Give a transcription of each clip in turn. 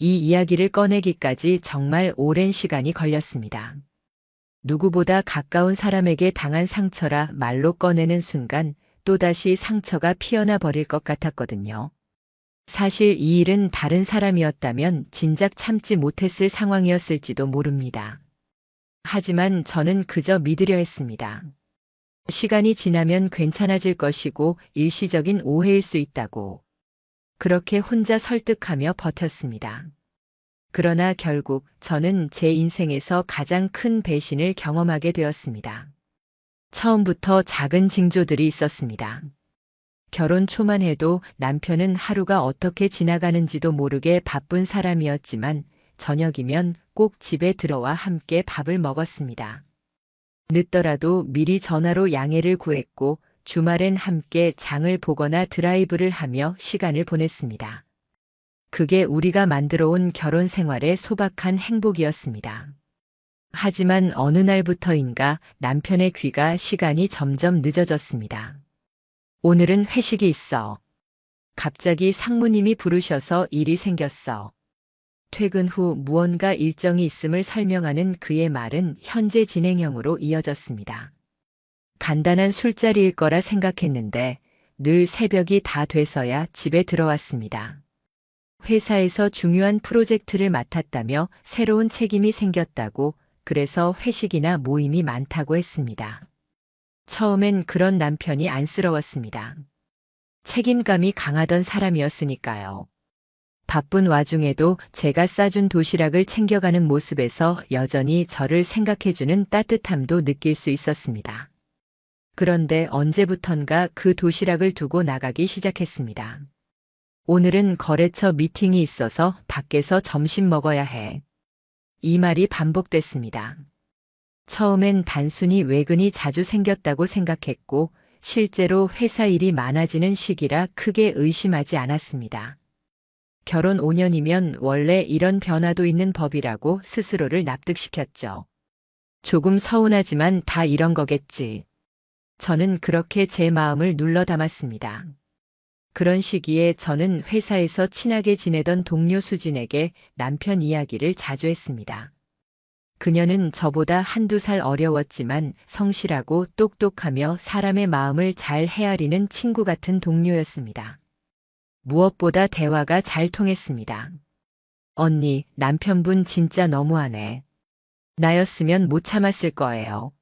이 이야기를 꺼내기까지 정말 오랜 시간이 걸렸습니다. 누구보다 가까운 사람에게 당한 상처라 말로 꺼내는 순간 또다시 상처가 피어나 버릴 것 같았거든요. 사실 이 일은 다른 사람이었다면 진작 참지 못했을 상황이었을지도 모릅니다. 하지만 저는 그저 믿으려 했습니다. 시간이 지나면 괜찮아질 것이고 일시적인 오해일 수 있다고. 그렇게 혼자 설득하며 버텼습니다. 그러나 결국 저는 제 인생에서 가장 큰 배신을 경험하게 되었습니다. 처음부터 작은 징조들이 있었습니다. 결혼 초만 해도 남편은 하루가 어떻게 지나가는지도 모르게 바쁜 사람이었지만 저녁이면 꼭 집에 들어와 함께 밥을 먹었습니다. 늦더라도 미리 전화로 양해를 구했고 주말엔 함께 장을 보거나 드라이브를 하며 시간을 보냈습니다. 그게 우리가 만들어 온 결혼 생활의 소박한 행복이었습니다. 하지만 어느 날부터인가 남편의 귀가 시간이 점점 늦어졌습니다. 오늘은 회식이 있어. 갑자기 상무님이 부르셔서 일이 생겼어. 퇴근 후 무언가 일정이 있음을 설명하는 그의 말은 현재 진행형으로 이어졌습니다. 간단한 술자리일 거라 생각했는데 늘 새벽이 다 돼서야 집에 들어왔습니다. 회사에서 중요한 프로젝트를 맡았다며 새로운 책임이 생겼다고, 그래서 회식이나 모임이 많다고 했습니다. 처음엔 그런 남편이 안쓰러웠습니다. 책임감이 강하던 사람이었으니까요. 바쁜 와중에도 제가 싸준 도시락을 챙겨가는 모습에서 여전히 저를 생각해주는 따뜻함도 느낄 수 있었습니다. 그런데 언제부턴가 그 도시락을 두고 나가기 시작했습니다. 오늘은 거래처 미팅이 있어서 밖에서 점심 먹어야 해. 이 말이 반복됐습니다. 처음엔 단순히 외근이 자주 생겼다고 생각했고 실제로 회사 일이 많아지는 시기라 크게 의심하지 않았습니다. 결혼 5년이면 원래 이런 변화도 있는 법이라고 스스로를 납득시켰죠. 조금 서운하지만 다 이런 거겠지. 저는 그렇게 제 마음을 눌러 담았습니다. 그런 시기에 저는 회사에서 친하게 지내던 동료 수진에게 남편 이야기를 자주 했습니다. 그녀는 저보다 한두 살 어려웠지만 성실하고 똑똑하며 사람의 마음을 잘 헤아리는 친구 같은 동료였습니다. 무엇보다 대화가 잘 통했습니다. 언니, 남편분 진짜 너무하네. 나였으면 못 참았을 거예요.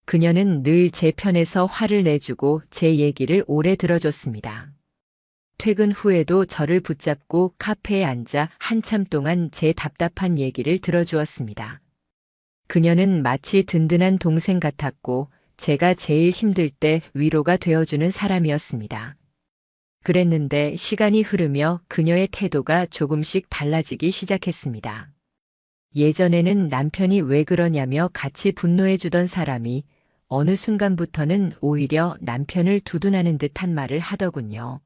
그녀는 늘 제 편에서 화를 내주고 제 얘기를 오래 들어줬습니다. 퇴근 후에도 저를 붙잡고 카페에 앉아 한참 동안 제 답답한 얘기를 들어주었습니다. 그녀는 마치 든든한 동생 같았고 제가 제일 힘들 때 위로가 되어주는 사람이었습니다. 그랬는데 시간이 흐르며 그녀의 태도가 조금씩 달라지기 시작했습니다. 예전에는 남편이 왜 그러냐며 같이 분노해주던 사람이 어느 순간부터는 오히려 남편을 두둔하는 듯한 말을 하더군요.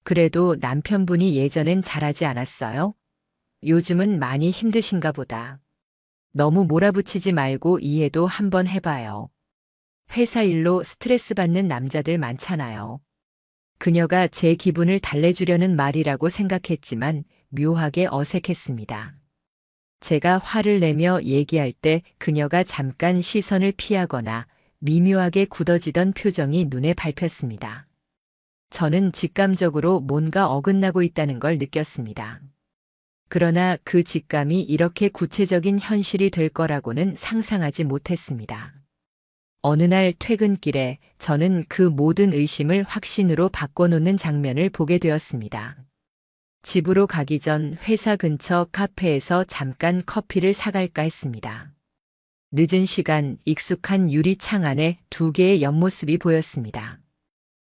그래도 남편분이 예전엔 잘하지 않았어요? 요즘은 많이 힘드신가 보다. 너무 몰아붙이지 말고 이해도 한번 해봐요. 회사 일로 스트레스 받는 남자들 많잖아요. 그녀가 제 기분을 달래주려는 말이라고 생각했지만 묘하게 어색했습니다. 제가 화를 내며 얘기할 때 그녀가 잠깐 시선을 피하거나 미묘하게 굳어지던 표정이 눈에 밟혔습니다. 저는 직감적으로 뭔가 어긋나고 있다는 걸 느꼈습니다. 그러나 그 직감이 이렇게 구체적인 현실이 될 거라고는 상상하지 못했습니다. 어느 날 퇴근길에 저는 그 모든 의심을 확신으로 바꿔놓는 장면을 보게 되었습니다. 집으로 가기 전 회사 근처 카페에서 잠깐 커피를 사갈까 했습니다. 늦은 시간 익숙한 유리창 안에 두 개의 옆모습이 보였습니다.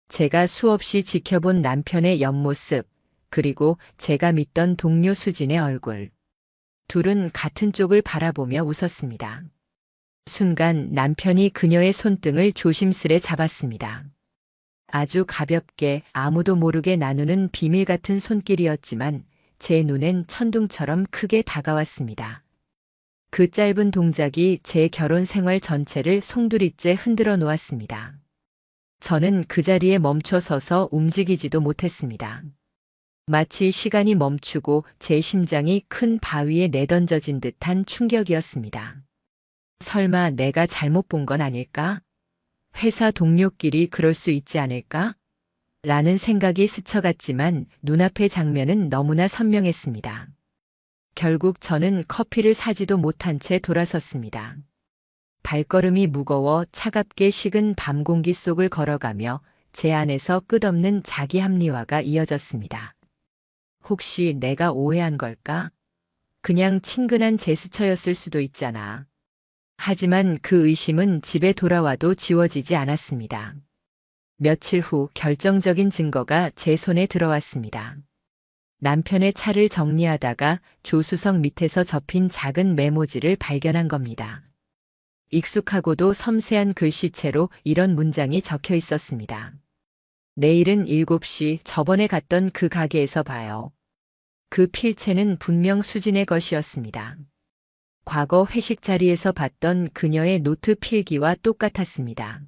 제가 수없이 지켜본 남편의 옆모습, 그리고 제가 믿던 동료 수진의 얼굴. 둘은 같은 쪽을 바라보며 웃었습니다. 순간 남편이 그녀의 손등을 조심스레 잡았습니다. 아주 가볍게 아무도 모르게 나누는 비밀 같은 손길이었지만 제 눈엔 천둥처럼 크게 다가왔습니다. 그 짧은 동작이 제 결혼 생활 전체를 송두리째 흔들어 놓았습니다. 저는 그 자리에 멈춰 서서 움직이지도 못했습니다. 마치 시간이 멈추고 제 심장이 큰 바위에 내던져진 듯한 충격이었습니다. 설마 내가 잘못 본 건 아닐까? 회사 동료끼리 그럴 수 있지 않을까? 라는 생각이 스쳐갔지만 눈앞의 장면은 너무나 선명했습니다. 결국 저는 커피를 사지도 못한 채 돌아섰습니다. 발걸음이 무거워 차갑게 식은 밤 공기 속을 걸어가며 제 안에서 끝없는 자기 합리화가 이어졌습니다. 혹시 내가 오해한 걸까? 그냥 친근한 제스처였을 수도 있잖아. 하지만 그 의심은 집에 돌아와도 지워지지 않았습니다. 며칠 후 결정적인 증거가 제 손에 들어왔습니다. 남편의 차를 정리하다가 조수석 밑에서 접힌 작은 메모지를 발견한 겁니다. 익숙하고도 섬세한 글씨체로 이런 문장이 적혀 있었습니다. 내일은 7시 저번에 갔던 그 가게에서 봐요. 그 필체는 분명 수진의 것이었습니다. 과거 회식 자리에서 봤던 그녀의 노트 필기와 똑같았습니다.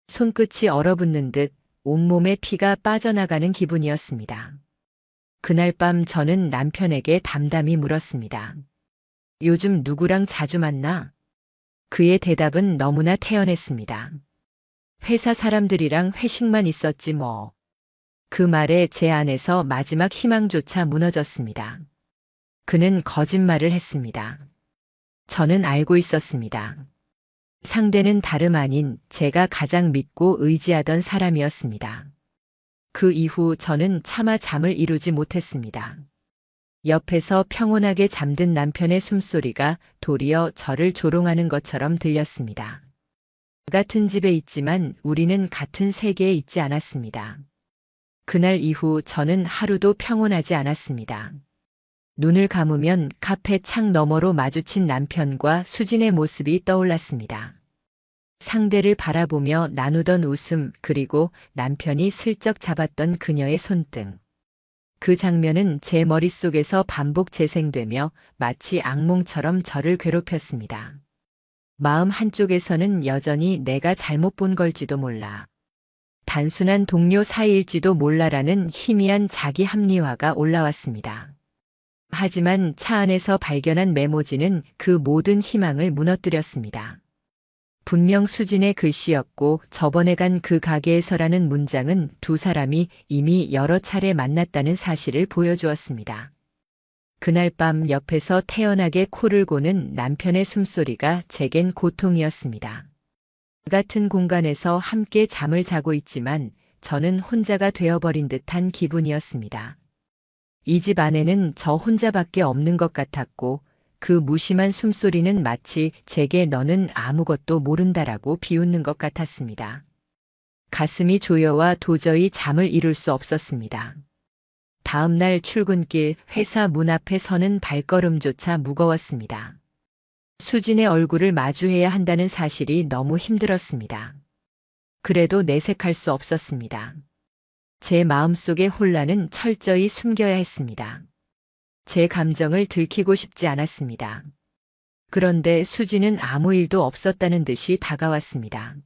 손끝이 얼어붙는 듯 온몸에 피가 빠져나가는 기분이었습니다. 그날 밤 저는 남편에게 담담히 물었습니다. 요즘 누구랑 자주 만나? 그의 대답은 너무나 태연했습니다. 회사 사람들이랑 회식만 있었지 뭐. 그 말에 제 안에서 마지막 희망조차 무너졌습니다. 그는 거짓말을 했습니다. 저는 알고 있었습니다. 상대는 다름 아닌 제가 가장 믿고 의지하던 사람이었습니다. 그 이후 저는 차마 잠을 이루지 못했습니다. 옆에서 평온하게 잠든 남편의 숨소리가 도리어 저를 조롱하는 것처럼 들렸습니다. 같은 집에 있지만 우리는 같은 세계에 있지 않았습니다. 그날 이후 저는 하루도 평온하지 않았습니다. 눈을 감으면 카페 창 너머로 마주친 남편과 수진의 모습이 떠올랐습니다. 상대를 바라보며 나누던 웃음, 그리고 남편이 슬쩍 잡았던 그녀의 손등. 그 장면은 제 머릿속에서 반복 재생되며 마치 악몽처럼 저를 괴롭혔습니다. 마음 한쪽에서는 여전히 내가 잘못 본 걸지도 몰라. 단순한 동료 사이일지도 몰라라는 희미한 자기 합리화가 올라왔습니다. 하지만 차 안에서 발견한 메모지는 그 모든 희망을 무너뜨렸습니다. 분명 수진의 글씨였고 저번에 간 그 가게에서라는 문장은 두 사람이 이미 여러 차례 만났다는 사실을 보여주었습니다. 그날 밤 옆에서 태연하게 코를 고는 남편의 숨소리가 제겐 고통이었습니다. 같은 공간에서 함께 잠을 자고 있지만 저는 혼자가 되어버린 듯한 기분이었습니다. 이 집 안에는 저 혼자밖에 없는 것 같았고 그 무심한 숨소리는 마치 제게 너는 아무것도 모른다라고 비웃는 것 같았습니다. 가슴이 조여와 도저히 잠을 이룰 수 없었습니다. 다음 날 출근길 회사 문 앞에 서는 발걸음조차 무거웠습니다. 수진의 얼굴을 마주해야 한다는 사실이 너무 힘들었습니다. 그래도 내색할 수 없었습니다. 제 마음속의 혼란은 철저히 숨겨야 했습니다. 제 감정을 들키고 싶지 않았습니다. 그런데 수지는 아무 일도 없었다는 듯이 다가왔습니다.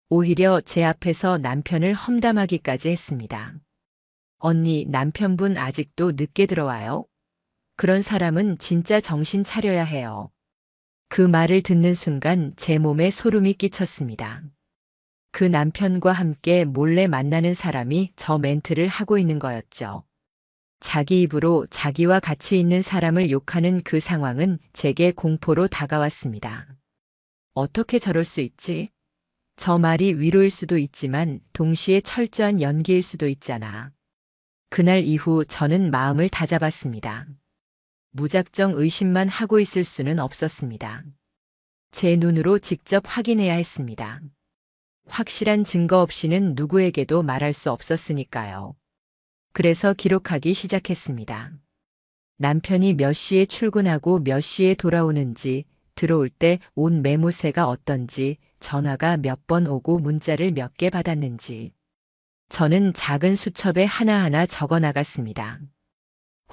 오히려 제 앞에서 남편을 험담하기까지 했습니다. 언니, 남편분 아직도 늦게 들어와요? 그런 사람은 진짜 정신 차려야 해요. 그 말을 듣는 순간 제 몸에 소름이 끼쳤습니다. 그 남편과 함께 몰래 만나는 사람이 저 멘트를 하고 있는 거였죠. 자기 입으로 자기와 같이 있는 사람을 욕하는 그 상황은 제게 공포로 다가왔습니다. 어떻게 저럴 수 있지? 저 말이 위로일 수도 있지만 동시에 철저한 연기일 수도 있잖아. 그날 이후 저는 마음을 다잡았습니다. 무작정 의심만 하고 있을 수는 없었습니다. 제 눈으로 직접 확인해야 했습니다. 확실한 증거 없이는 누구에게도 말할 수 없었으니까요. 그래서 기록하기 시작했습니다. 남편이 몇 시에 출근하고 몇 시에 돌아오는지, 들어올 때 온 매무새가 어떤지, 전화가 몇 번 오고 문자를 몇 개 받았는지. 저는 작은 수첩에 하나하나 적어 나갔습니다.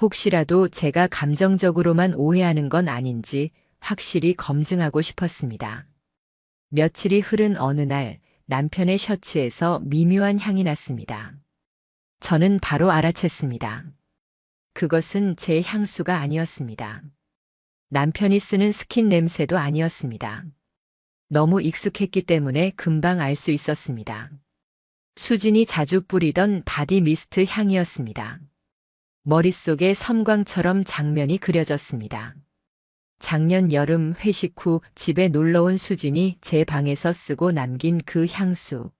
혹시라도 제가 감정적으로만 오해하는 건 아닌지 확실히 검증하고 싶었습니다. 며칠이 흐른 어느 날 남편의 셔츠에서 미묘한 향이 났습니다. 저는 바로 알아챘습니다. 그것은 제 향수가 아니었습니다. 남편이 쓰는 스킨 냄새도 아니었습니다. 너무 익숙했기 때문에 금방 알 수 있었습니다. 수진이 자주 뿌리던 바디 미스트 향이었습니다. 머릿속에 섬광처럼 장면이 그려졌습니다. 작년 여름 회식 후 집에 놀러온 수진이 제 방에서 쓰고 남긴 그 향수.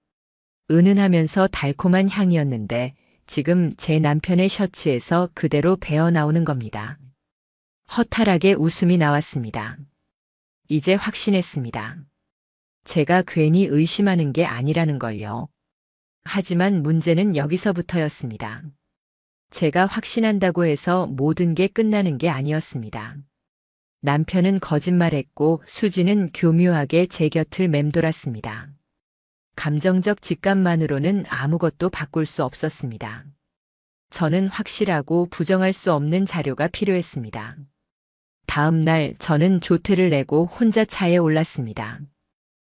은은하면서 달콤한 향이었는데 지금 제 남편의 셔츠에서 그대로 배어나오는 겁니다. 허탈하게 웃음이 나왔습니다. 이제 확신했습니다. 제가 괜히 의심하는 게 아니라는 걸요. 하지만 문제는 여기서부터였습니다. 제가 확신한다고 해서 모든 게 끝나는 게 아니었습니다. 남편은 거짓말했고 수지는 교묘하게 제 곁을 맴돌았습니다. 감정적 직감만으로는 아무것도 바꿀 수 없었습니다. 저는 확실하고 부정할 수 없는 자료가 필요했습니다. 다음 날 저는 조퇴를 내고 혼자 차에 올랐습니다.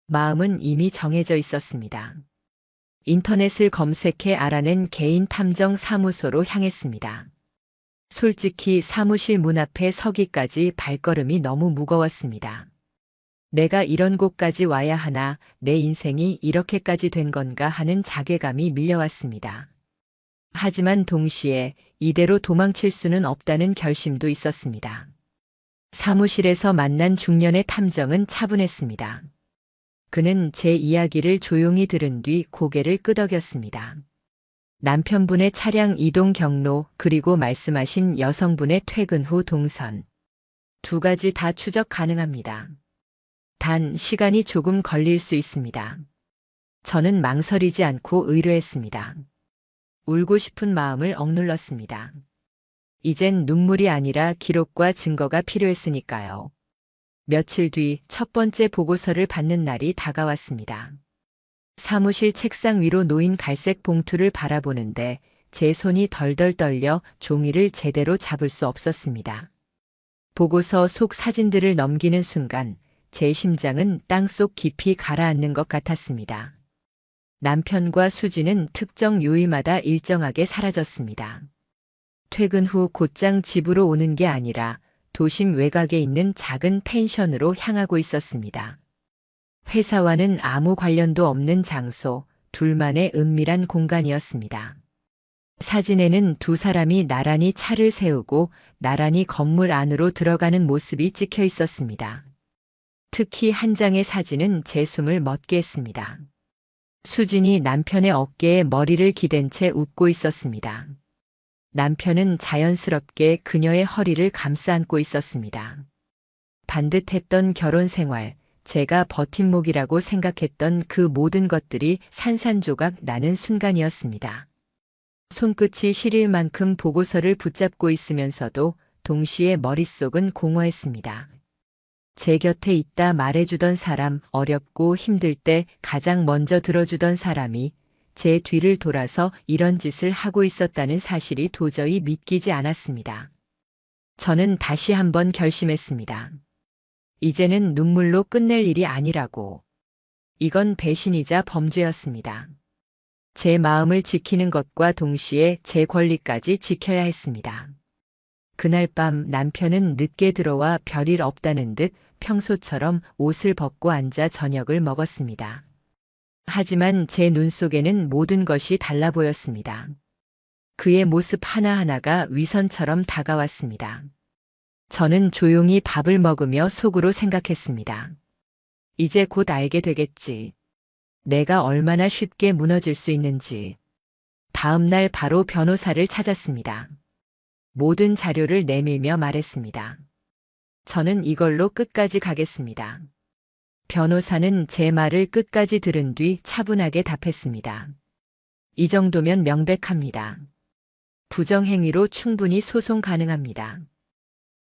마음은 이미 정해져 있었습니다. 인터넷을 검색해 알아낸 개인 탐정 사무소로 향했습니다. 솔직히 사무실 문 앞에 서기까지 발걸음이 너무 무거웠습니다. 내가 이런 곳까지 와야 하나, 내 인생이 이렇게까지 된 건가 하는 자괴감이 밀려왔습니다. 하지만 동시에 이대로 도망칠 수는 없다는 결심도 있었습니다. 사무실에서 만난 중년의 탐정은 차분했습니다. 그는 제 이야기를 조용히 들은 뒤 고개를 끄덕였습니다. 남편분의 차량 이동 경로 그리고 말씀하신 여성분의 퇴근 후 동선. 두 가지 다 추적 가능합니다. 단 시간이 조금 걸릴 수 있습니다. 저는 망설이지 않고 의뢰했습니다. 울고 싶은 마음을 억눌렀습니다. 이젠 눈물이 아니라 기록과 증거가 필요했으니까요. 며칠 뒤 첫 번째 보고서를 받는 날이 다가왔습니다. 사무실 책상 위로 놓인 갈색 봉투를 바라보는데 제 손이 덜덜 떨려 종이를 제대로 잡을 수 없었습니다. 보고서 속 사진들을 넘기는 순간 제 심장은 땅속 깊이 가라앉는 것 같았습니다. 남편과 수지는 특정 요일마다 일정하게 사라졌습니다. 퇴근 후 곧장 집으로 오는 게 아니라 도심 외곽에 있는 작은 펜션으로 향하고 있었습니다. 회사와는 아무 관련도 없는 장소, 둘만의 은밀한 공간이었습니다. 사진에는 두 사람이 나란히 차를 세우고 나란히 건물 안으로 들어가는 모습이 찍혀 있었습니다. 특히 한 장의 사진은 제 숨을 멎게 했습니다. 수진이 남편의 어깨에 머리를 기댄 채 웃고 있었습니다. 남편은 자연스럽게 그녀의 허리를 감싸 안고 있었습니다. 반듯했던 결혼 생활, 제가 버팀목이라고 생각했던 그 모든 것들이 산산조각 나는 순간이었습니다. 손끝이 시릴 만큼 보고서를 붙잡고 있으면서도 동시에 머릿속은 공허했습니다. 제 곁에 있다 말해주던 사람, 어렵고 힘들 때 가장 먼저 들어주던 사람이 제 뒤를 돌아서 이런 짓을 하고 있었다는 사실이 도저히 믿기지 않았습니다. 저는 다시 한번 결심했습니다. 이제는 눈물로 끝낼 일이 아니라고. 이건 배신이자 범죄였습니다. 제 마음을 지키는 것과 동시에 제 권리까지 지켜야 했습니다. 그날 밤 남편은 늦게 들어와 별일 없다는 듯 평소처럼 옷을 벗고 앉아 저녁을 먹었습니다. 하지만 제 눈 속에는 모든 것이 달라 보였습니다. 그의 모습 하나하나가 위선처럼 다가왔습니다. 저는 조용히 밥을 먹으며 속으로 생각했습니다. 이제 곧 알게 되겠지. 내가 얼마나 쉽게 무너질 수 있는지. 다음 날 바로 변호사를 찾았습니다. 모든 자료를 내밀며 말했습니다. 저는 이걸로 끝까지 가겠습니다. 변호사는 제 말을 끝까지 들은 뒤 차분하게 답했습니다. 이 정도면 명백합니다. 부정행위로 충분히 소송 가능합니다.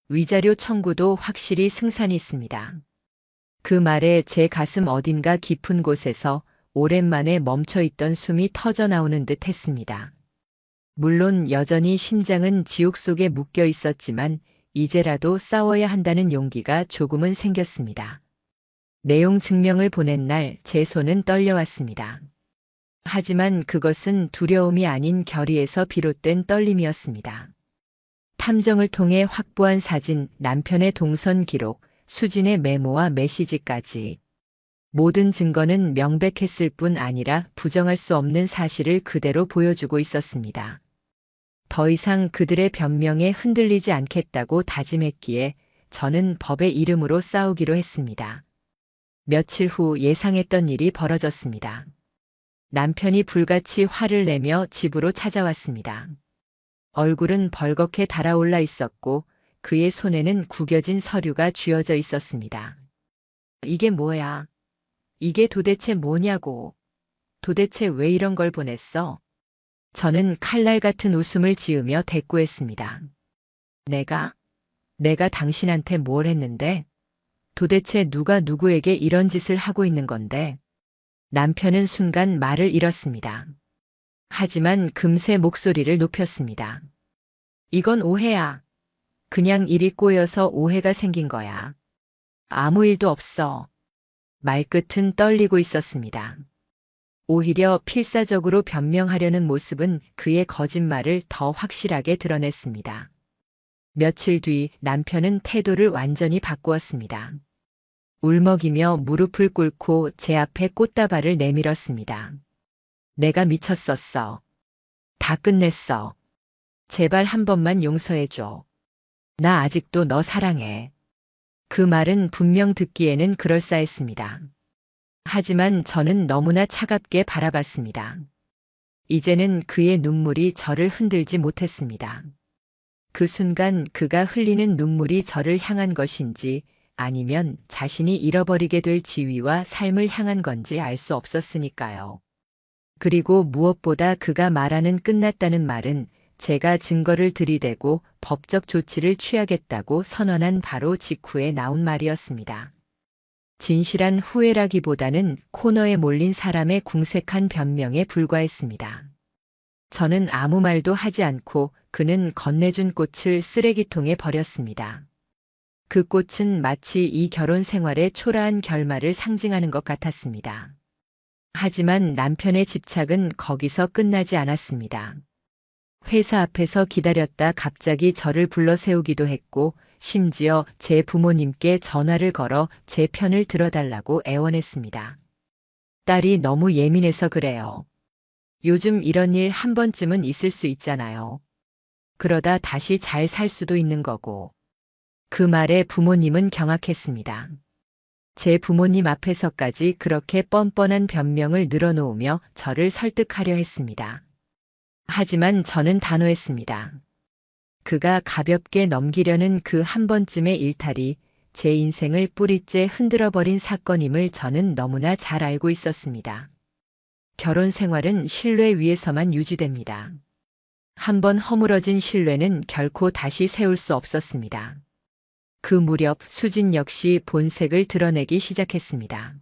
위자료 청구도 확실히 승산이 있습니다. 그 말에 제 가슴 어딘가 깊은 곳에서 오랜만에 멈춰있던 숨이 터져 나오는 듯 했습니다. 물론 여전히 심장은 지옥 속에 묶여 있었지만 이제라도 싸워야 한다는 용기가 조금은 생겼습니다. 내용 증명을 보낸 날 제 손은 떨려왔습니다. 하지만 그것은 두려움이 아닌 결의에서 비롯된 떨림이었습니다. 탐정을 통해 확보한 사진, 남편의 동선 기록, 수진의 메모와 메시지까지. 모든 증거는 명백했을 뿐 아니라 부정할 수 없는 사실을 그대로 보여주고 있었습니다. 더 이상 그들의 변명에 흔들리지 않겠다고 다짐했기에 저는 법의 이름으로 싸우기로 했습니다. 며칠 후 예상했던 일이 벌어졌습니다. 남편이 불같이 화를 내며 집으로 찾아왔습니다. 얼굴은 벌겋게 달아올라 있었고 그의 손에는 구겨진 서류가 쥐어져 있었습니다. 이게 뭐야? 이게 도대체 뭐냐고. 도대체 왜 이런 걸 보냈어? 저는 칼날 같은 웃음을 지으며 대꾸했습니다. 내가 당신한테 뭘 했는데? 도대체 누가 누구에게 이런 짓을 하고 있는 건데? 남편은 순간 말을 잃었습니다. 하지만 금세 목소리를 높였습니다. 이건 오해야. 그냥 일이 꼬여서 오해가 생긴 거야. 아무 일도 없어. 말끝은 떨리고 있었습니다. 오히려 필사적으로 변명하려는 모습은 그의 거짓말을 더 확실하게 드러냈습니다. 며칠 뒤 남편은 태도를 완전히 바꾸었습니다. 울먹이며 무릎을 꿇고 제 앞에 꽃다발을 내밀었습니다. 내가 미쳤었어. 다 끝냈어. 제발 한 번만 용서해줘. 나 아직도 너 사랑해. 그 말은 분명 듣기에는 그럴싸했습니다. 하지만 저는 너무나 차갑게 바라봤습니다. 이제는 그의 눈물이 저를 흔들지 못했습니다. 그 순간 그가 흘리는 눈물이 저를 향한 것인지 아니면 자신이 잃어버리게 될 지위와 삶을 향한 건지 알 수 없었으니까요. 그리고 무엇보다 그가 말하는 끝났다는 말은 제가 증거를 들이대고 법적 조치를 취하겠다고 선언한 바로 직후에 나온 말이었습니다. 진실한 후회라기보다는 코너에 몰린 사람의 궁색한 변명에 불과했습니다. 저는 아무 말도 하지 않고 그는 건네준 꽃을 쓰레기통에 버렸습니다. 그 꽃은 마치 이 결혼 생활의 초라한 결말을 상징하는 것 같았습니다. 하지만 남편의 집착은 거기서 끝나지 않았습니다. 회사 앞에서 기다렸다 갑자기 저를 불러 세우기도 했고 심지어 제 부모님께 전화를 걸어 제 편을 들어달라고 애원했습니다. 딸이 너무 예민해서 그래요. 요즘 이런 일 한 번쯤은 있을 수 있잖아요. 그러다 다시 잘 살 수도 있는 거고. 그 말에 부모님은 경악했습니다. 제 부모님 앞에서까지 그렇게 뻔뻔한 변명을 늘어놓으며 저를 설득하려 했습니다. 하지만 저는 단호했습니다. 그가 가볍게 넘기려는 그 한 번쯤의 일탈이 제 인생을 뿌리째 흔들어버린 사건임을 저는 너무나 잘 알고 있었습니다. 결혼 생활은 신뢰 위에서만 유지됩니다. 한번 허물어진 신뢰는 결코 다시 세울 수 없었습니다. 그 무렵 수진 역시 본색을 드러내기 시작했습니다.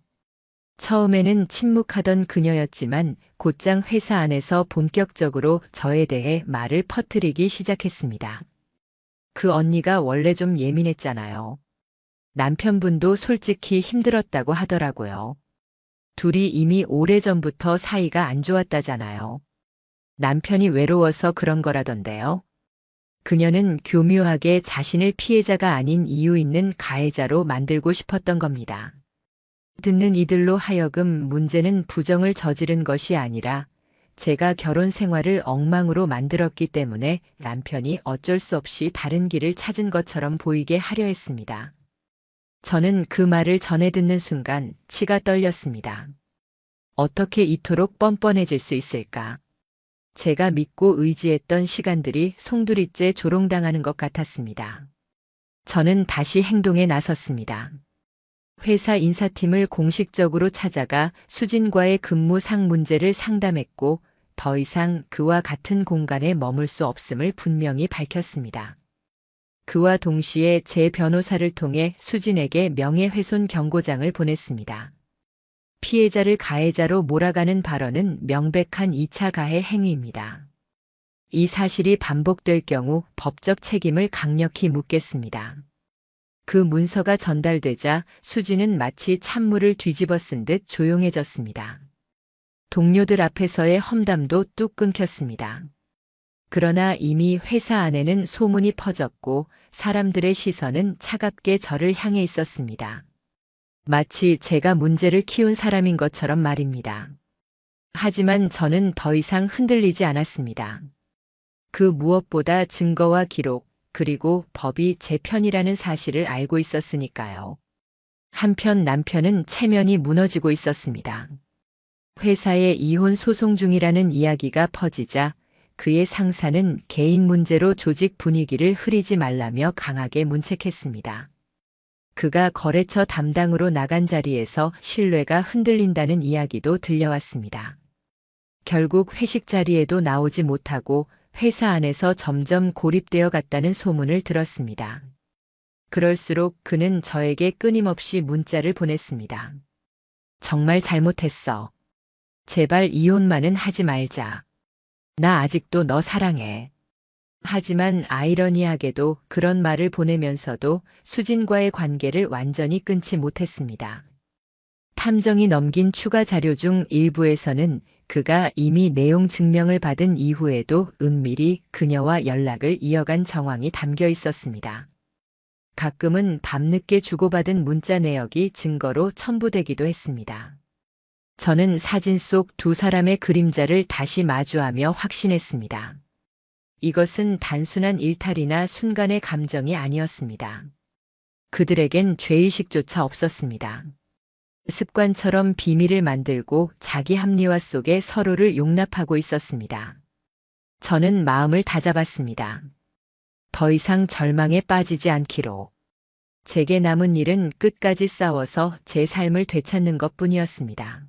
처음에는 침묵하던 그녀였지만 곧장 회사 안에서 본격적으로 저에 대해 말을 퍼뜨리기 시작했습니다. 그 언니가 원래 좀 예민했잖아요. 남편분도 솔직히 힘들었다고 하더라고요. 둘이 이미 오래전부터 사이가 안 좋았다잖아요. 남편이 외로워서 그런 거라던데요. 그녀는 교묘하게 자신을 피해자가 아닌 이유 있는 가해자로 만들고 싶었던 겁니다. 듣는 이들로 하여금 문제는 부정을 저지른 것이 아니라 제가 결혼 생활을 엉망으로 만들었기 때문에 남편이 어쩔 수 없이 다른 길을 찾은 것처럼 보이게 하려 했습니다. 저는 그 말을 전해 듣는 순간 치가 떨렸습니다. 어떻게 이토록 뻔뻔해질 수 있을까? 제가 믿고 의지했던 시간들이 송두리째 조롱당하는 것 같았습니다. 저는 다시 행동에 나섰습니다. 회사 인사팀을 공식적으로 찾아가 수진과의 근무상 문제를 상담했고 더 이상 그와 같은 공간에 머물 수 없음을 분명히 밝혔습니다. 그와 동시에 제 변호사를 통해 수진에게 명예훼손 경고장을 보냈습니다. 피해자를 가해자로 몰아가는 발언은 명백한 2차 가해 행위입니다. 이 사실이 반복될 경우 법적 책임을 강력히 묻겠습니다. 그 문서가 전달되자 수진은 마치 찬물을 뒤집어 쓴 듯 조용해졌습니다. 동료들 앞에서의 험담도 뚝 끊겼습니다. 그러나 이미 회사 안에는 소문이 퍼졌고 사람들의 시선은 차갑게 저를 향해 있었습니다. 마치 제가 문제를 키운 사람인 것처럼 말입니다. 하지만 저는 더 이상 흔들리지 않았습니다. 그 무엇보다 증거와 기록, 그리고 법이 제 편이라는 사실을 알고 있었으니까요. 한편 남편은 체면이 무너지고 있었습니다. 회사에 이혼 소송 중이라는 이야기가 퍼지자 그의 상사는 개인 문제로 조직 분위기를 흐리지 말라며 강하게 문책했습니다. 그가 거래처 담당으로 나간 자리에서 신뢰가 흔들린다는 이야기도 들려왔습니다. 결국 회식 자리에도 나오지 못하고 회사 안에서 점점 고립되어 갔다는 소문을 들었습니다. 그럴수록 그는 저에게 끊임없이 문자를 보냈습니다. 정말 잘못했어. 제발 이혼만은 하지 말자. 나 아직도 너 사랑해. 하지만 아이러니하게도 그런 말을 보내면서도 수진과의 관계를 완전히 끊지 못했습니다. 탐정이 넘긴 추가 자료 중 일부에서는 그가 이미 내용 증명을 받은 이후에도 은밀히 그녀와 연락을 이어간 정황이 담겨 있었습니다. 가끔은 밤늦게 주고받은 문자 내역이 증거로 첨부되기도 했습니다. 저는 사진 속 두 사람의 그림자를 다시 마주하며 확신했습니다. 이것은 단순한 일탈이나 순간의 감정이 아니었습니다. 그들에겐 죄의식조차 없었습니다. 습관처럼 비밀을 만들고 자기 합리화 속에 서로를 용납하고 있었습니다. 저는 마음을 다잡았습니다. 더 이상 절망에 빠지지 않기로. 제게 남은 일은 끝까지 싸워서 제 삶을 되찾는 것뿐이었습니다.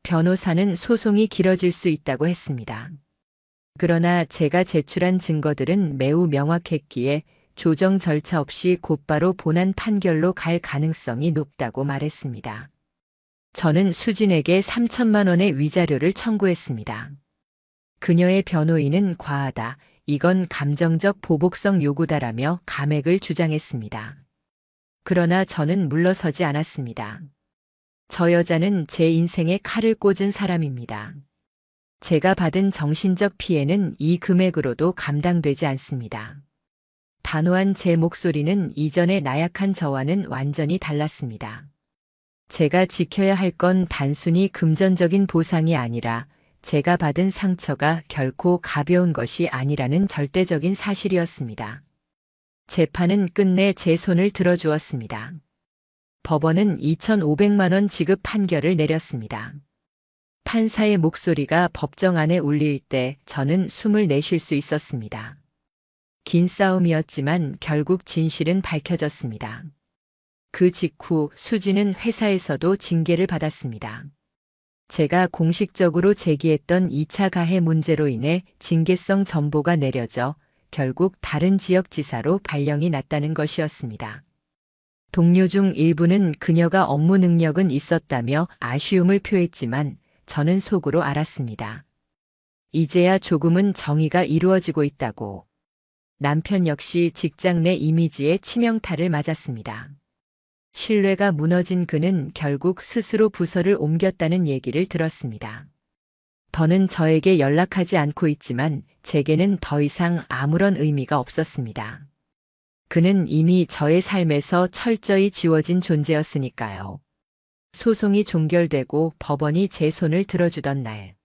변호사는 소송이 길어질 수 있다고 했습니다. 그러나 제가 제출한 증거들은 매우 명확했기에 조정 절차 없이 곧바로 본안 판결로 갈 가능성이 높다고 말했습니다. 저는 수진에게 3천만 원의 위자료를 청구했습니다. 그녀의 변호인은 과하다, 이건 감정적 보복성 요구다라며 감액을 주장했습니다. 그러나 저는 물러서지 않았습니다. 저 여자는 제 인생에 칼을 꽂은 사람입니다. 제가 받은 정신적 피해는 이 금액으로도 감당되지 않습니다. 단호한 제 목소리는 이전의 나약한 저와는 완전히 달랐습니다. 제가 지켜야 할 건 단순히 금전적인 보상이 아니라 제가 받은 상처가 결코 가벼운 것이 아니라는 절대적인 사실이었습니다. 재판은 끝내 제 손을 들어주었습니다. 법원은 2,500만 원 지급 판결을 내렸습니다. 판사의 목소리가 법정 안에 울릴 때 저는 숨을 내쉴 수 있었습니다. 긴 싸움이었지만 결국 진실은 밝혀졌습니다. 그 직후 수진은 회사에서도 징계를 받았습니다. 제가 공식적으로 제기했던 2차 가해 문제로 인해 징계성 전보가 내려져 결국 다른 지역지사로 발령이 났다는 것이었습니다. 동료 중 일부는 그녀가 업무 능력은 있었다며 아쉬움을 표했지만 저는 속으로 알았습니다. 이제야 조금은 정의가 이루어지고 있다고. 남편 역시 직장 내 이미지에 치명타를 맞았습니다. 신뢰가 무너진 그는 결국 스스로 부서를 옮겼다는 얘기를 들었습니다. 더는 저에게 연락하지 않고 있지만 제게는 더 이상 아무런 의미가 없었습니다. 그는 이미 저의 삶에서 철저히 지워진 존재였으니까요. 소송이 종결되고 법원이 제 손을 들어주던 날,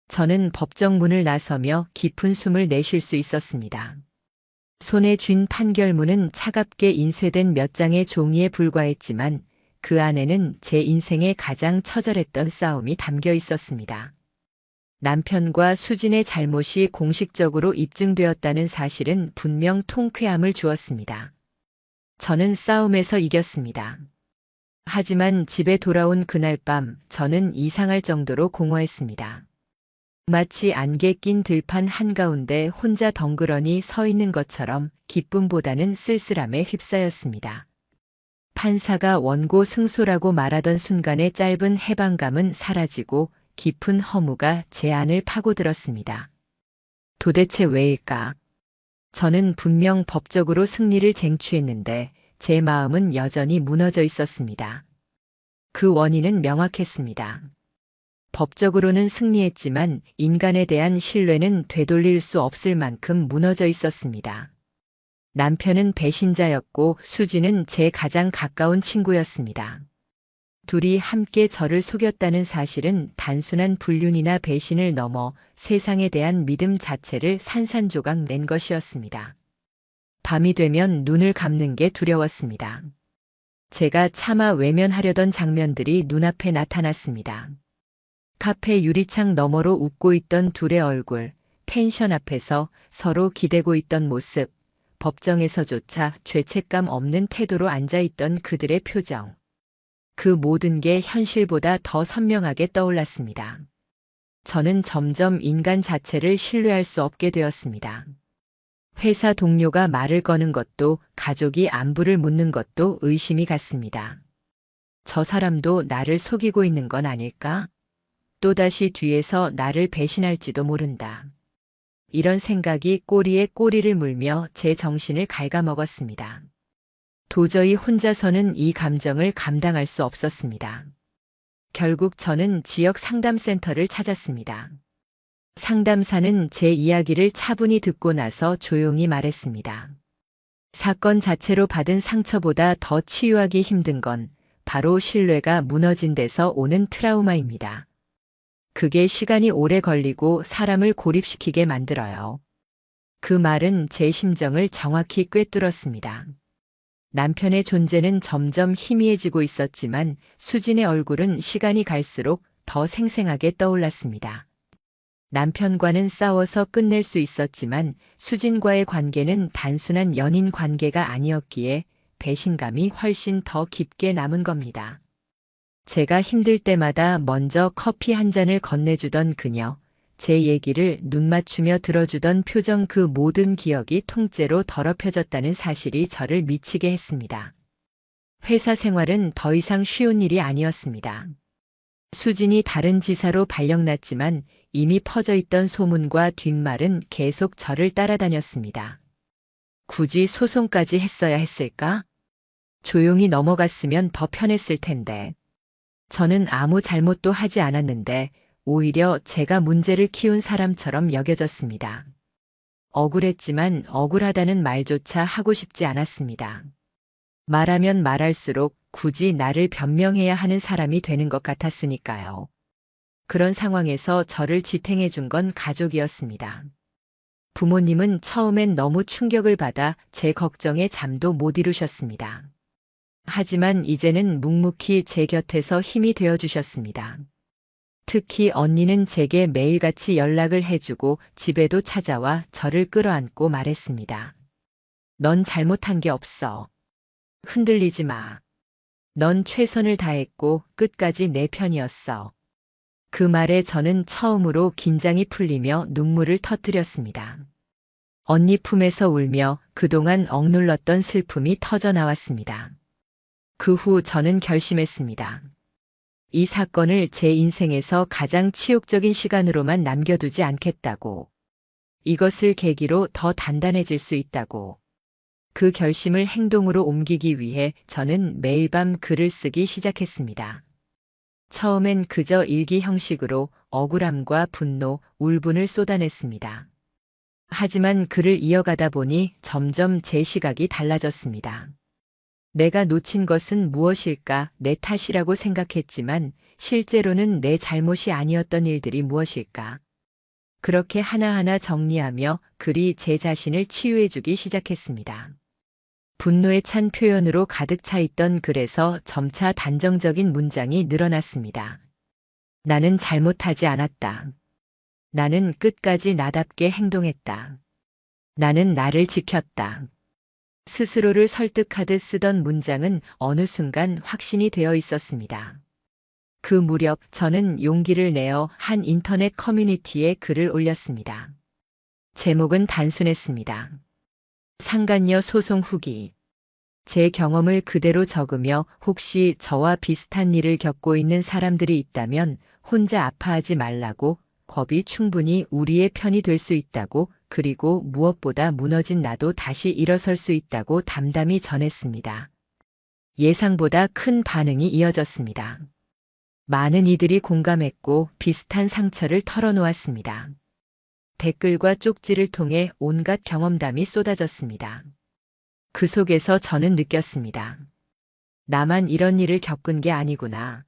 저는 법정 문을 나서며 깊은 숨을 내쉴 수 있었습니다. 손에 쥔 판결문은 차갑게 인쇄된 몇 장의 종이에 불과했지만 그 안에는 제 인생의 가장 처절했던 싸움이 담겨 있었습니다. 남편과 수진의 잘못이 공식적으로 입증되었다는 사실은 분명 통쾌함을 주었습니다. 저는 싸움에서 이겼습니다. 하지만 집에 돌아온 그날 밤 저는 이상할 정도로 공허했습니다. 마치 안개 낀 들판 한가운데 혼자 덩그러니 서 있는 것처럼 기쁨보다는 쓸쓸함에 휩싸였습니다. 판사가 원고 승소라고 말하던 순간의 짧은 해방감은 사라지고 깊은 허무가 제 안을 파고들었습니다. 도대체 왜일까? 저는 분명 법적으로 승리를 쟁취했는데 제 마음은 여전히 무너져 있었습니다. 그 원인은 명확했습니다. 법적으로는 승리했지만 인간에 대한 신뢰는 되돌릴 수 없을 만큼 무너져 있었습니다. 남편은 배신자였고 수지는 제 가장 가까운 친구였습니다. 둘이 함께 저를 속였다는 사실은 단순한 불륜이나 배신을 넘어 세상에 대한 믿음 자체를 산산조각 낸 것이었습니다. 밤이 되면 눈을 감는 게 두려웠습니다. 제가 차마 외면하려던 장면들이 눈앞에 나타났습니다. 카페 유리창 너머로 웃고 있던 둘의 얼굴, 펜션 앞에서 서로 기대고 있던 모습, 법정에서조차 죄책감 없는 태도로 앉아있던 그들의 표정. 그 모든 게 현실보다 더 선명하게 떠올랐습니다. 저는 점점 인간 자체를 신뢰할 수 없게 되었습니다. 회사 동료가 말을 거는 것도, 가족이 안부를 묻는 것도 의심이 갔습니다. 저 사람도 나를 속이고 있는 건 아닐까? 또다시 뒤에서 나를 배신할지도 모른다. 이런 생각이 꼬리에 꼬리를 물며 제 정신을 갉아먹었습니다. 도저히 혼자서는 이 감정을 감당할 수 없었습니다. 결국 저는 지역 상담센터를 찾았습니다. 상담사는 제 이야기를 차분히 듣고 나서 조용히 말했습니다. 사건 자체로 받은 상처보다 더 치유하기 힘든 건 바로 신뢰가 무너진 데서 오는 트라우마입니다. 그게 시간이 오래 걸리고 사람을 고립시키게 만들어요. 그 말은 제 심정을 정확히 꿰뚫었습니다. 남편의 존재는 점점 희미해지고 있었지만 수진의 얼굴은 시간이 갈수록 더 생생하게 떠올랐습니다. 남편과는 싸워서 끝낼 수 있었지만 수진과의 관계는 단순한 연인 관계가 아니었기에 배신감이 훨씬 더 깊게 남은 겁니다. 제가 힘들 때마다 먼저 커피 한 잔을 건네주던 그녀, 제 얘기를 눈 맞추며 들어주던 표정, 그 모든 기억이 통째로 더럽혀졌다는 사실이 저를 미치게 했습니다. 회사 생활은 더 이상 쉬운 일이 아니었습니다. 수진이 다른 지사로 발령났지만 이미 퍼져있던 소문과 뒷말은 계속 저를 따라다녔습니다. 굳이 소송까지 했어야 했을까? 조용히 넘어갔으면 더 편했을 텐데. 저는 아무 잘못도 하지 않았는데 오히려 제가 문제를 키운 사람처럼 여겨졌습니다. 억울했지만 억울하다는 말조차 하고 싶지 않았습니다. 말하면 말할수록 굳이 나를 변명해야 하는 사람이 되는 것 같았으니까요. 그런 상황에서 저를 지탱해 준 건 가족이었습니다. 부모님은 처음엔 너무 충격을 받아 제 걱정에 잠도 못 이루셨습니다. 하지만 이제는 묵묵히 제 곁에서 힘이 되어 주셨습니다. 특히 언니는 제게 매일같이 연락을 해주고 집에도 찾아와 저를 끌어안고 말했습니다. 넌 잘못한 게 없어. 흔들리지 마. 넌 최선을 다했고 끝까지 내 편이었어. 그 말에 저는 처음으로 긴장이 풀리며 눈물을 터뜨렸습니다. 언니 품에서 울며 그동안 억눌렀던 슬픔이 터져 나왔습니다. 그 후 저는 결심했습니다. 이 사건을 제 인생에서 가장 치욕적인 시간으로만 남겨두지 않겠다고. 이것을 계기로 더 단단해질 수 있다고. 그 결심을 행동으로 옮기기 위해 저는 매일 밤 글을 쓰기 시작했습니다. 처음엔 그저 일기 형식으로 억울함과 분노, 울분을 쏟아냈습니다. 하지만 글을 이어가다 보니 점점 제 시각이 달라졌습니다. 내가 놓친 것은 무엇일까? 내 탓이라고 생각했지만 실제로는 내 잘못이 아니었던 일들이 무엇일까? 그렇게 하나하나 정리하며 글이 제 자신을 치유해주기 시작했습니다. 분노에 찬 표현으로 가득 차 있던 글에서 점차 단정적인 문장이 늘어났습니다. 나는 잘못하지 않았다. 나는 끝까지 나답게 행동했다. 나는 나를 지켰다. 스스로를 설득하듯 쓰던 문장은 어느 순간 확신이 되어 있었습니다. 그 무렵 저는 용기를 내어 한 인터넷 커뮤니티에 글을 올렸습니다. 제목은 단순했습니다. 상간녀 소송 후기. 제 경험을 그대로 적으며 혹시 저와 비슷한 일을 겪고 있는 사람들이 있다면 혼자 아파하지 말라고, 겁이 충분히 우리의 편이 될 수 있다고, 그리고 무엇보다 무너진 나도 다시 일어설 수 있다고 담담히 전했습니다. 예상보다 큰 반응이 이어졌습니다. 많은 이들이 공감했고 비슷한 상처를 털어놓았습니다. 댓글과 쪽지를 통해 온갖 경험담이 쏟아졌습니다. 그 속에서 저는 느꼈습니다. 나만 이런 일을 겪은 게 아니구나.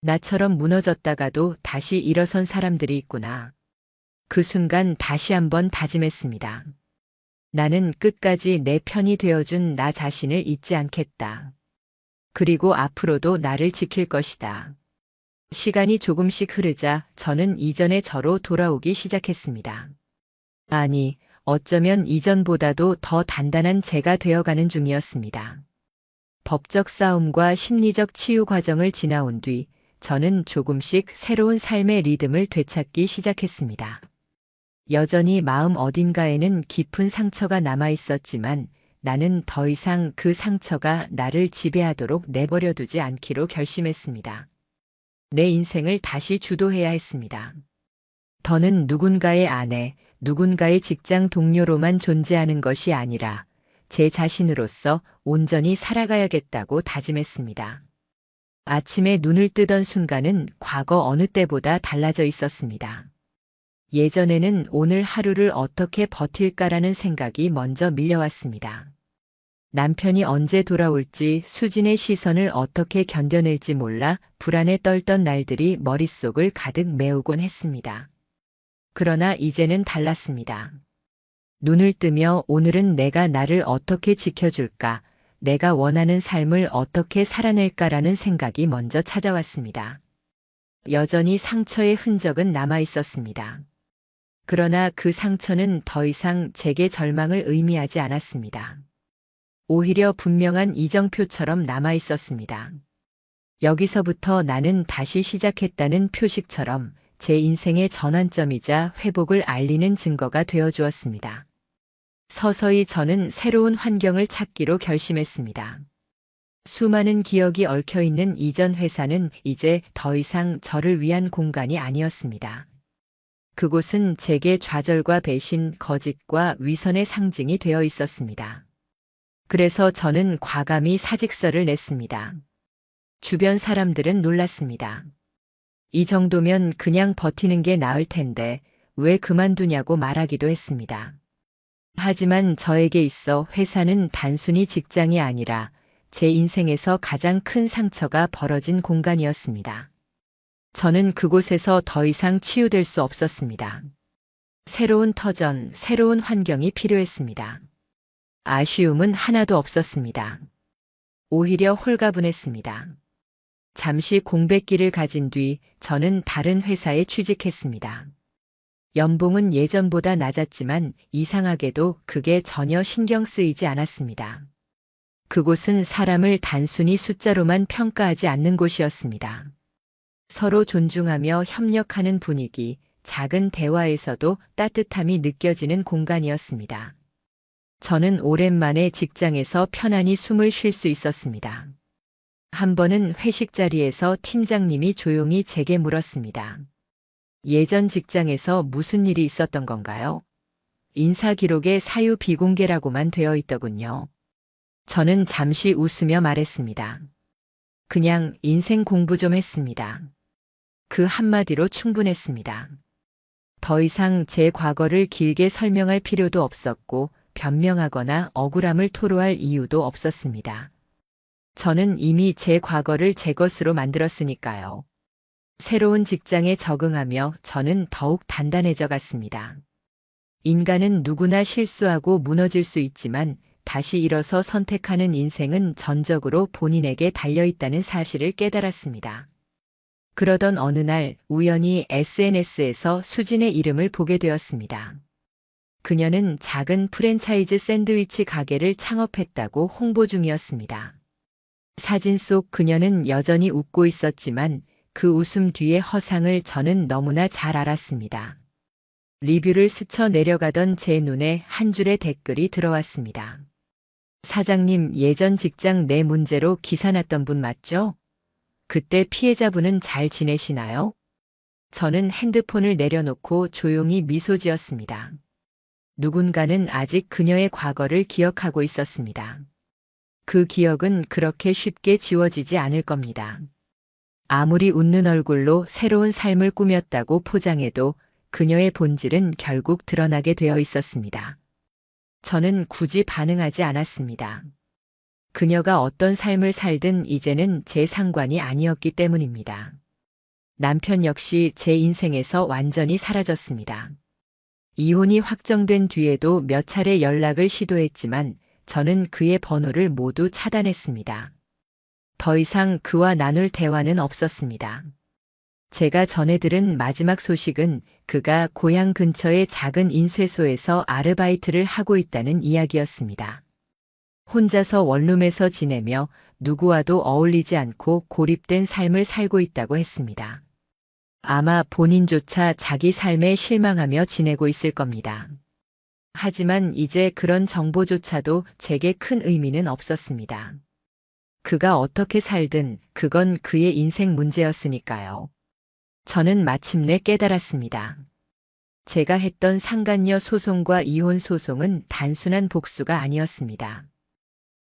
나처럼 무너졌다가도 다시 일어선 사람들이 있구나. 그 순간 다시 한번 다짐했습니다. 나는 끝까지 내 편이 되어준 나 자신을 잊지 않겠다. 그리고 앞으로도 나를 지킬 것이다. 시간이 조금씩 흐르자 저는 이전의 저로 돌아오기 시작했습니다. 아니, 어쩌면 이전보다도 더 단단한 제가 되어가는 중이었습니다. 법적 싸움과 심리적 치유 과정을 지나온 뒤 저는 조금씩 새로운 삶의 리듬을 되찾기 시작했습니다. 여전히 마음 어딘가에는 깊은 상처가 남아 있었지만 나는 더 이상 그 상처가 나를 지배하도록 내버려 두지 않기로 결심했습니다. 내 인생을 다시 주도해야 했습니다. 더는 누군가의 아내, 누군가의 직장 동료로만 존재하는 것이 아니라 제 자신으로서 온전히 살아가야겠다고 다짐했습니다. 아침에 눈을 뜨던 순간은 과거 어느 때보다 달라져 있었습니다. 예전에는 오늘 하루를 어떻게 버틸까라는 생각이 먼저 밀려왔습니다. 남편이 언제 돌아올지, 수진의 시선을 어떻게 견뎌낼지 몰라 불안에 떨던 날들이 머릿속을 가득 메우곤 했습니다. 그러나 이제는 달랐습니다. 눈을 뜨며 오늘은 내가 나를 어떻게 지켜줄까, 내가 원하는 삶을 어떻게 살아낼까라는 생각이 먼저 찾아왔습니다. 여전히 상처의 흔적은 남아 있었습니다. 그러나 그 상처는 더 이상 제게 절망을 의미하지 않았습니다. 오히려 분명한 이정표처럼 남아 있었습니다. 여기서부터 나는 다시 시작했다는 표식처럼 제 인생의 전환점이자 회복을 알리는 증거가 되어 주었습니다. 서서히 저는 새로운 환경을 찾기로 결심했습니다. 수많은 기억이 얽혀있는 이전 회사는 이제 더 이상 저를 위한 공간이 아니었습니다. 그곳은 제게 좌절과 배신, 거짓과 위선의 상징이 되어 있었습니다. 그래서 저는 과감히 사직서를 냈습니다. 주변 사람들은 놀랐습니다. 이 정도면 그냥 버티는 게 나을 텐데 왜 그만두냐고 말하기도 했습니다. 하지만 저에게 있어 회사는 단순히 직장이 아니라 제 인생에서 가장 큰 상처가 벌어진 공간이었습니다. 저는 그곳에서 더 이상 치유될 수 없었습니다. 새로운 터전, 새로운 환경이 필요했습니다. 아쉬움은 하나도 없었습니다. 오히려 홀가분했습니다. 잠시 공백기를 가진 뒤 저는 다른 회사에 취직했습니다. 연봉은 예전보다 낮았지만 이상하게도 그게 전혀 신경 쓰이지 않았습니다. 그곳은 사람을 단순히 숫자로만 평가하지 않는 곳이었습니다. 서로 존중하며 협력하는 분위기, 작은 대화에서도 따뜻함이 느껴지는 공간이었습니다. 저는 오랜만에 직장에서 편안히 숨을 쉴 수 있었습니다. 한 번은 회식 자리에서 팀장님이 조용히 제게 물었습니다. 예전 직장에서 무슨 일이 있었던 건가요? 인사 기록에 사유 비공개라고만 되어 있더군요. 저는 잠시 웃으며 말했습니다. 그냥 인생 공부 좀 했습니다. 그 한마디로 충분했습니다. 더 이상 제 과거를 길게 설명할 필요도 없었고 변명하거나 억울함을 토로할 이유도 없었습니다. 저는 이미 제 과거를 제 것으로 만들었으니까요. 새로운 직장에 적응하며 저는 더욱 단단해져 갔습니다. 인간은 누구나 실수하고 무너질 수 있지만 다시 일어서 선택하는 인생은 전적으로 본인에게 달려있다는 사실을 깨달았습니다. 그러던 어느 날 우연히 SNS에서 수진의 이름을 보게 되었습니다. 그녀는 작은 프랜차이즈 샌드위치 가게를 창업했다고 홍보 중이었습니다. 사진 속 그녀는 여전히 웃고 있었지만 그 웃음 뒤의 허상을 저는 너무나 잘 알았습니다. 리뷰를 스쳐 내려가던 제 눈에 한 줄의 댓글이 들어왔습니다. 사장님, 예전 직장 내 문제로 기사 났던 분 맞죠? 그때 피해자분은 잘 지내시나요? 저는 핸드폰을 내려놓고 조용히 미소 지었습니다. 누군가는 아직 그녀의 과거를 기억하고 있었습니다. 그 기억은 그렇게 쉽게 지워지지 않을 겁니다. 아무리 웃는 얼굴로 새로운 삶을 꾸몄다고 포장해도 그녀의 본질은 결국 드러나게 되어 있었습니다. 저는 굳이 반응하지 않았습니다. 그녀가 어떤 삶을 살든 이제는 제 상관이 아니었기 때문입니다. 남편 역시 제 인생에서 완전히 사라졌습니다. 이혼이 확정된 뒤에도 몇 차례 연락을 시도했지만 저는 그의 번호를 모두 차단했습니다. 더 이상 그와 나눌 대화는 없었습니다. 제가 전해 들은 마지막 소식은 그가 고향 근처의 작은 인쇄소에서 아르바이트를 하고 있다는 이야기였습니다. 혼자서 원룸에서 지내며 누구와도 어울리지 않고 고립된 삶을 살고 있다고 했습니다. 아마 본인조차 자기 삶에 실망하며 지내고 있을 겁니다. 하지만 이제 그런 정보조차도 제게 큰 의미는 없었습니다. 그가 어떻게 살든 그건 그의 인생 문제였으니까요. 저는 마침내 깨달았습니다. 제가 했던 상간녀 소송과 이혼 소송은 단순한 복수가 아니었습니다.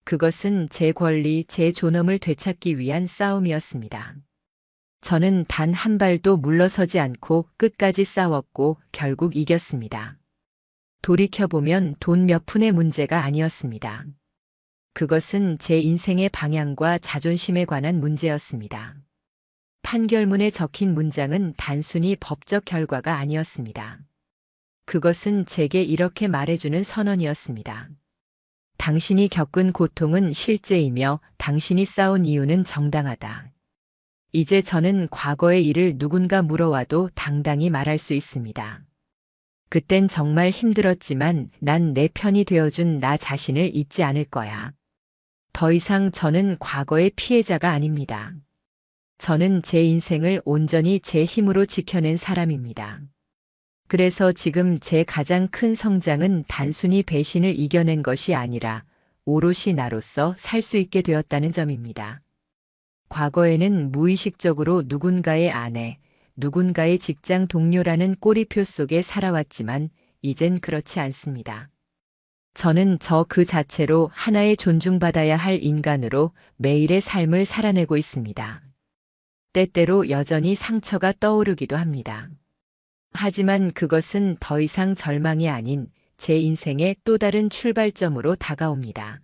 그것은 제 권리, 제 존엄을 되찾기 위한 싸움이었습니다. 저는 단 한 발도 물러서지 않고 끝까지 싸웠고 결국 이겼습니다. 돌이켜보면 돈 몇 푼의 문제가 아니었습니다. 그것은 제 인생의 방향과 자존심에 관한 문제였습니다. 판결문에 적힌 문장은 단순히 법적 결과가 아니었습니다. 그것은 제게 이렇게 말해주는 선언이었습니다. 당신이 겪은 고통은 실제이며 당신이 싸운 이유는 정당하다. 이제 저는 과거의 일을 누군가 물어와도 당당히 말할 수 있습니다. 그땐 정말 힘들었지만 난 내 편이 되어준 나 자신을 잊지 않을 거야. 더 이상 저는 과거의 피해자가 아닙니다. 저는 제 인생을 온전히 제 힘으로 지켜낸 사람입니다. 그래서 지금 제 가장 큰 성장은 단순히 배신을 이겨낸 것이 아니라 오롯이 나로서 살 수 있게 되었다는 점입니다. 과거에는 무의식적으로 누군가의 아내, 누군가의 직장 동료라는 꼬리표 속에 살아왔지만 이젠 그렇지 않습니다. 저는 저 그 자체로 하나의 존중받아야 할 인간으로 매일의 삶을 살아내고 있습니다. 때때로 여전히 상처가 떠오르기도 합니다. 하지만 그것은 더 이상 절망이 아닌 제 인생의 또 다른 출발점으로 다가옵니다.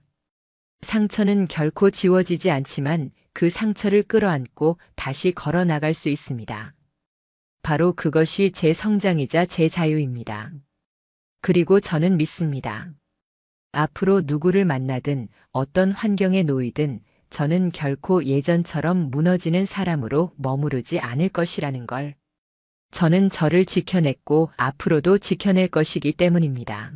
상처는 결코 지워지지 않지만 그 상처를 끌어안고 다시 걸어 나갈 수 있습니다. 바로 그것이 제 성장이자 제 자유입니다. 그리고 저는 믿습니다. 앞으로 누구를 만나든 어떤 환경에 놓이든 저는 결코 예전처럼 무너지는 사람으로 머무르지 않을 것이라는 걸. 저는 저를 지켜냈고 앞으로도 지켜낼 것이기 때문입니다.